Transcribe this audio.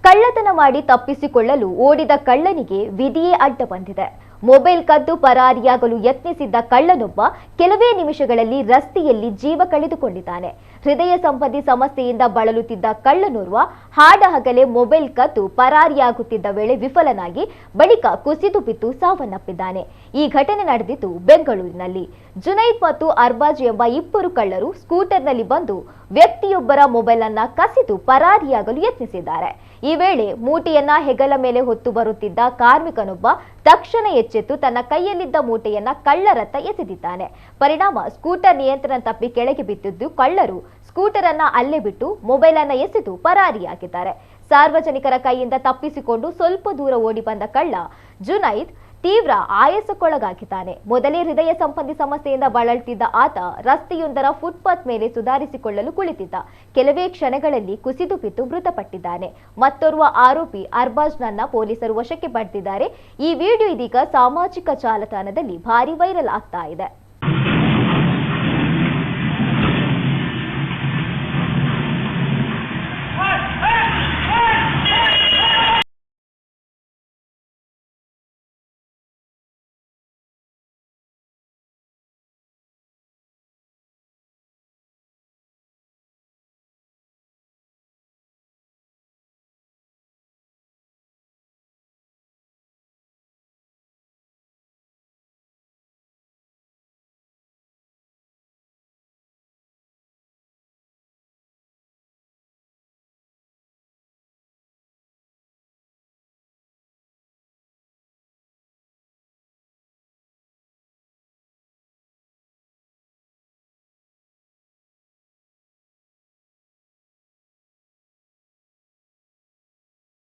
ಕಳ್ಳತನ ಮಾಡಿ ತಪ್ಪಿಸಿಕೊಳ್ಳಲು ಓಡಿದ ಕಳ್ಳನಿಗೆ ವಿಧಿಯೇ ಅಡ್ಡ ಬಂದಿದೆ. ಮೊಬೈಲ್ ಕದ್ದು ಪರಾರಿಯಾಗಲು ಯತ್ನಿಸಿದ್ದ ಕಳ್ಳನೊಬ್ಬ ಕೆಲವೇ ನಿಮಿಷಗಳಲ್ಲಿ ರಸ್ತೆಯಲ್ಲಿ ಜೀವ ಕಳೆದುಕೊಂಡಿದ್ದಾನೆ. ಹೃದಯ ಸಂಬಂಧಿ ಸಮಸ್ಯೆಯಿಂದ ಬಳಲುತ್ತಿದ್ದ ಕಳ್ಳನೋರ್ವ ಹಾಡಹಗಲೇ ಮೊಬೈಲ್ ಕದ್ದು ಪರಾರಿಯಾಗುತ್ತಿದ್ದ ವೇಳೆ ವಿಫಲನಾಗಿ ಬಳಿಕ ಕುಸಿದು ಬಿದ್ದು ಸಾವನ್ನಪ್ಪಿದ್ದಾನೆ. ಈ ಘಟನೆ ನಡೆದಿದ್ದು ಬೆಂಗಳೂರಿನಲ್ಲಿ. ಜುನೈದ್ ಮತ್ತು ಅರ್ಬಾಜ್ ಎಂಬ ಇಬ್ಬರು ಕಳ್ಳರು ಸ್ಕೂಟರ್ನಲ್ಲಿ ಬಂದು ವ್ಯಕ್ತಿಯೊಬ್ಬರ ಮೊಬೈಲ್ ಅನ್ನ ಕಸಿದು ಪರಾರಿಯಾಗಲು ಯತ್ನಿಸಿದ್ದಾರೆ. ಈ ವೇಳೆ ಮೂಟೆಯನ್ನ ಹೆಗಲ ಮೇಲೆ ಹೊತ್ತು ಬರುತ್ತಿದ್ದ ಕಾರ್ಮಿಕನೊಬ್ಬ ತಕ್ಷಣ ಎಚ್ಚೆತ್ತು ತನ್ನ ಕೈಯಲ್ಲಿದ್ದ ಮೂಟೆಯನ್ನ ಕಳ್ಳರತ್ತ ಎಸೆದಿದ್ದಾನೆ. ಪರಿಣಾಮ ಸ್ಕೂಟರ್ ನಿಯಂತ್ರಣ ತಪ್ಪಿ ಕೆಳಗೆ ಬಿದ್ದಿದ್ದು ಕಳ್ಳರು ಸ್ಕೂಟರ್ ಅನ್ನ ಅಲ್ಲೇ ಬಿಟ್ಟು ಮೊಬೈಲ್ ಅನ್ನ ಎಸೆದು ಪರಾರಿಯಾಗಿದ್ದಾರೆ. ಸಾರ್ವಜನಿಕರ ಕೈಯಿಂದ ತಪ್ಪಿಸಿಕೊಂಡು ಸ್ವಲ್ಪ ದೂರ ಓಡಿ ಬಂದ ಕಳ್ಳ ಜುನೈದ್ ತೀವ್ರ ಆಯಾಸಕ್ಕೊಳಗಾಗಿದ್ದಾನೆ. ಮೊದಲೇ ಹೃದಯ ಸಂಬಂಧಿ ಸಮಸ್ಯೆಯಿಂದ ಬಳಲ್ತಿದ್ದ ಆತ ರಸ್ತೆಯೊಂದರ ಫುಟ್ಪಾತ್ ಮೇಲೆ ಸುಧಾರಿಸಿಕೊಳ್ಳಲು ಕುಳಿತಿದ್ದ. ಕೆಲವೇ ಕ್ಷಣಗಳಲ್ಲಿ ಕುಸಿದು ಬಿದ್ದು ಮೃತಪಟ್ಟಿದ್ದಾನೆ. ಮತ್ತೋರ್ವ ಆರೋಪಿ ಅರ್ಬಾಜ್ನನ್ನ ಪೊಲೀಸರು ವಶಕ್ಕೆ ಪಡೆದಿದ್ದಾರೆ. ಈ ವಿಡಿಯೋ ಇದೀಗ ಸಾಮಾಜಿಕ ಜಾಲತಾಣದಲ್ಲಿ ಭಾರಿ ವೈರಲ್ ಆಗ್ತಾ ಇದೆ.